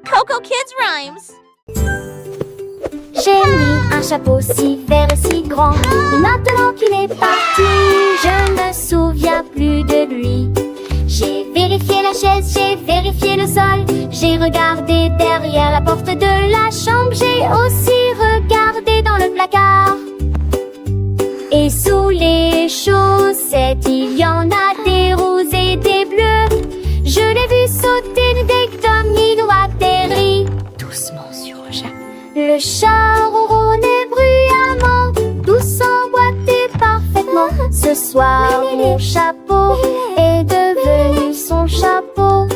Coco Kids Rhymes. J'ai mis un chapeau si vert et si grand, et maintenant qu'il est parti, je ne me souviens plus de lui. J'ai vérifié la chaise, j'ai vérifié le sol, j'ai regardé derrière la porte de la chambre, j'ai aussi regardé dans le placard. Et sous les chaussettes, il y en a des roses et des bleus. Je l'ai vu sauter dès que Domino atterrit. Doucement sur le chat. Le chat ronronnait bruyamment, tout s'emboîtait parfaitement. Ce soir, mon chapeau est devenu son chapeau.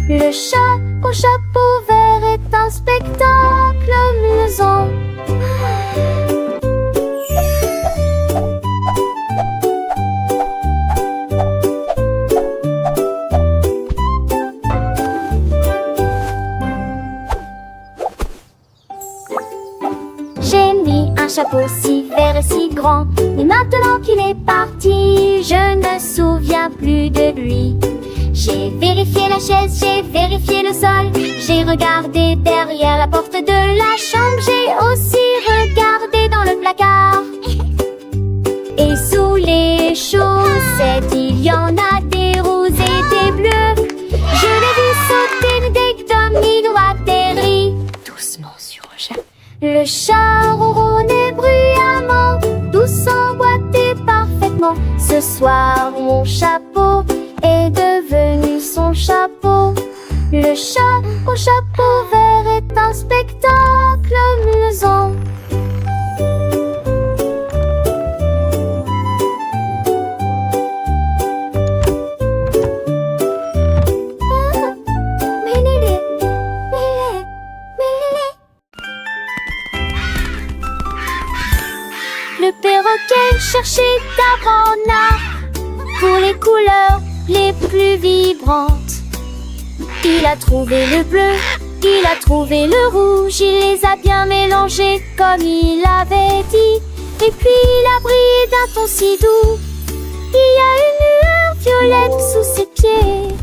Le chat au chapeau vert est un spectacle amusant. J'ai mis un chapeau si vert et si grand, mais maintenant qu'il est parti, je ne me souviens plus de lui. J'ai vérifié la chaise, j'ai vérifié le sol, j'ai regardé derrière la porte de la chambre, j'ai aussi regardé dans le placard. Et sous les chaussettes, il y en a des roses et des bleus. Je l'ai vu sauter dès que Domino atterrit. Doucement sur le chat. Le chat ronronnait bruyamment, tout s'emboîtait parfaitement. Ce soir, mon chapeau est devenu son chapeau. Le chat au chapeau vert est un spectacle amusant. Le perroquet cherchait d'abord en art pour les couleurs les plus vibrantes. Il a trouvé le bleu, il a trouvé le rouge, il les a bien mélangés comme il avait dit. Et puis il a brillé d'un ton si doux, il y a une lueur violette sous ses pieds.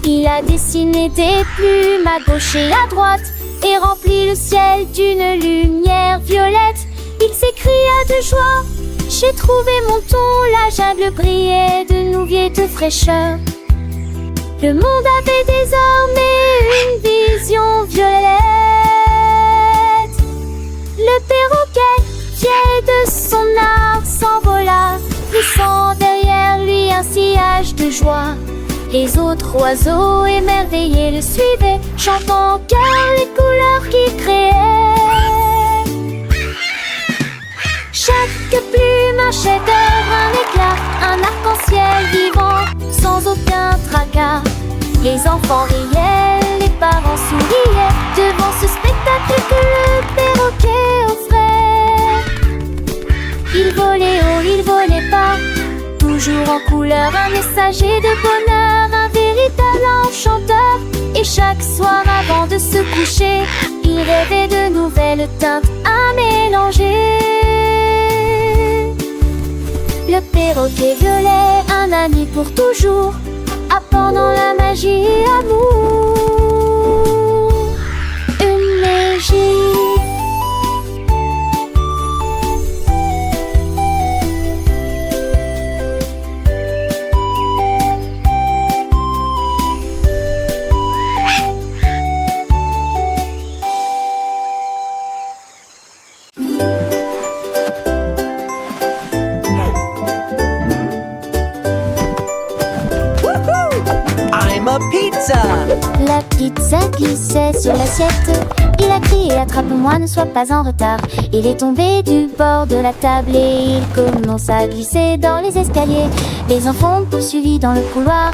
Il a dessiné des plumes à gauche et à droite et rempli le ciel d'une lumière violette. Il s'écria de joie, j'ai trouvé mon ton, la jungle brillait de nouveau de fraîcheur. Le monde avait désormais une vision violette. Le perroquet, fier de son art, s'envola, laissant derrière lui un sillage de joie. Les autres oiseaux émerveillés le suivaient, chantant en chœur les couleurs qu'il créait. Chaque plume, un chef-d'œuvre, un éclat, un arc-en-ciel vivant, sans aucun tracas. Les enfants riaient, les parents souriaient, devant ce spectacle que le perroquet offrait. Il volait haut, il volait bas, toujours en couleur, un messager de bonheur, un véritable enchanteur. Et chaque soir avant de se coucher, il rêvait de nouvelles teintes à mélanger. Le perroquet violet, un ami pour toujours, apprenant la magie et amour. Une magie. La pizza glissait sur l'assiette. Il a crié, attrape-moi, ne sois pas en retard. Il est tombé du bord de la table et il commence à glisser dans les escaliers. Les enfants ont poursuivi dans le couloir.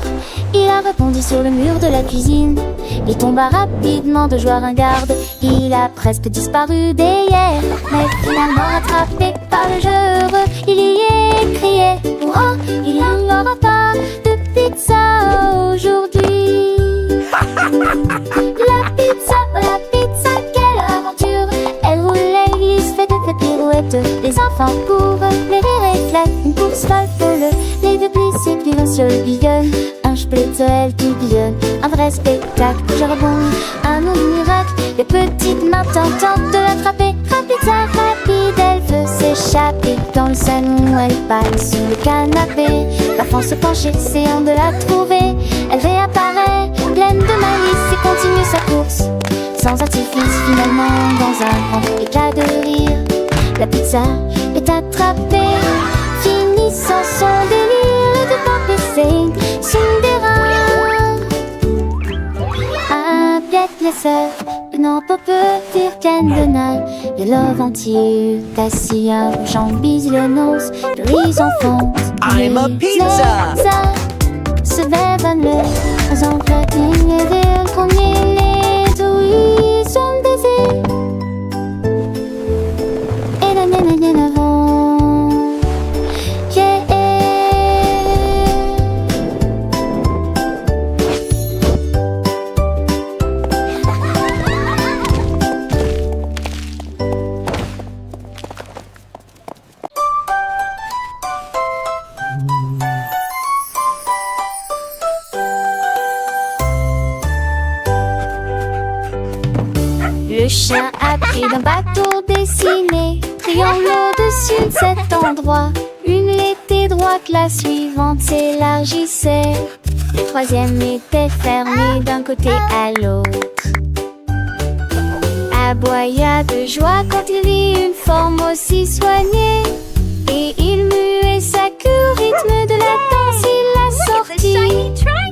Il a rebondi sur le mur de la cuisine. Il tomba rapidement de joie ringarde. Il a presque disparu dès hier, mais finalement rattrapé par le jeu heureux, il y est crié. Oh, il n'y aura pas de pizza aujourd'hui. La pizza, quelle aventure! Elle roulait, glisse, fait de pirouettes. Les enfants courent, les rires éclatent. Une course folle, folle, les deux glissent sur le billon. Un split, elle qui billonne. Un vrai spectacle, je rebondis. Un un nom de miracle. Les petites mains tentent de l'attraper. Rapide, rapide, elle veut s'échapper. Dans le salon, elle passe sur le canapé. L'enfant se penche, essayant de la trouver. Elle réapparaît, pleine de malice, et continue sa course. Sans artifice, finalement, dans un grand éclat de rire, la pizza est attrapée, finissant son délire de papesser sous des reins. Avec les sœurs, non peut dire qu'elle donne de l'aventure. Tassia, jambise le nose, les enfants. I'm a pizza. Se bevan le emplois et qu'on les douilles sont baisés. Et la mienne est bien avant. Yeah. Le chien a pris d'un bateau dessiné triangle au-dessus de cet endroit. Une était droite, la suivante s'élargissait. Le troisième était fermé d'un côté à l'autre. Aboya de joie quand il vit une forme aussi soignée. Et il muait sa queue au rythme de la danse. Il l'a sorti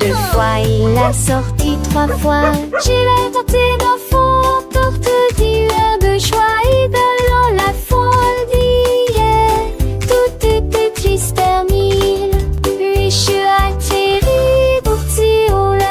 2 fois, il l'a sorti 3 fois. J'ai la tenté d'enfant pour te dire de joie et dans la folie. Yeah. Tout était triste, termine. Puis je suis atterri pour tirer au l'air.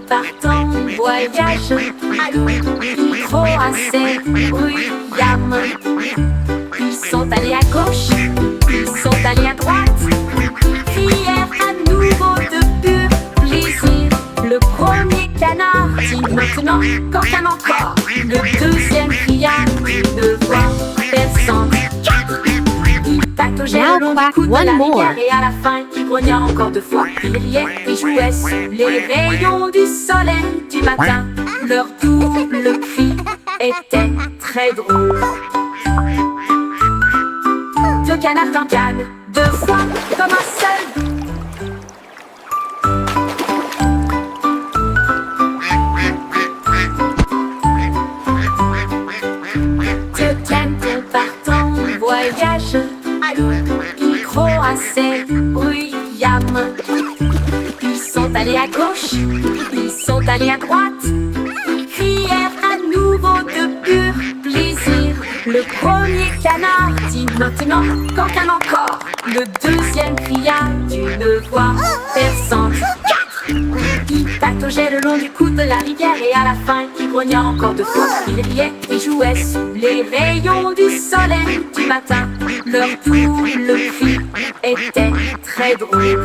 Partant voyage, micro assez bruyamment. Ils sont allés à gauche, ils sont allés à droite. Crièrent à nouveau de pur plaisir. Le premier canard dit maintenant qu'enfin encore. Le deuxième cria d'une voix perçante. Il pataugèrent le long du cou de la rivière et à la fin il grogna encore 2 fois. Il riait et jouait sous les rayons du soleil du matin. Leur double cri était très drôle. 2 canards dans canne, 2 fois comme un seul. Voyage, micro assez bruyamment. Ils sont allés à gauche, ils sont allés à droite. Ils crièrent à nouveau de pur plaisir. Le premier canard dit maintenant qu'enfin encore. Le deuxième cria d'une voix perçante. Il pataugeait le long du cou de la rivière et à la fin il grogna encore 2 fois. Il riait et jouait sous les rayons du soleil du matin. Leur double cri était très drôle.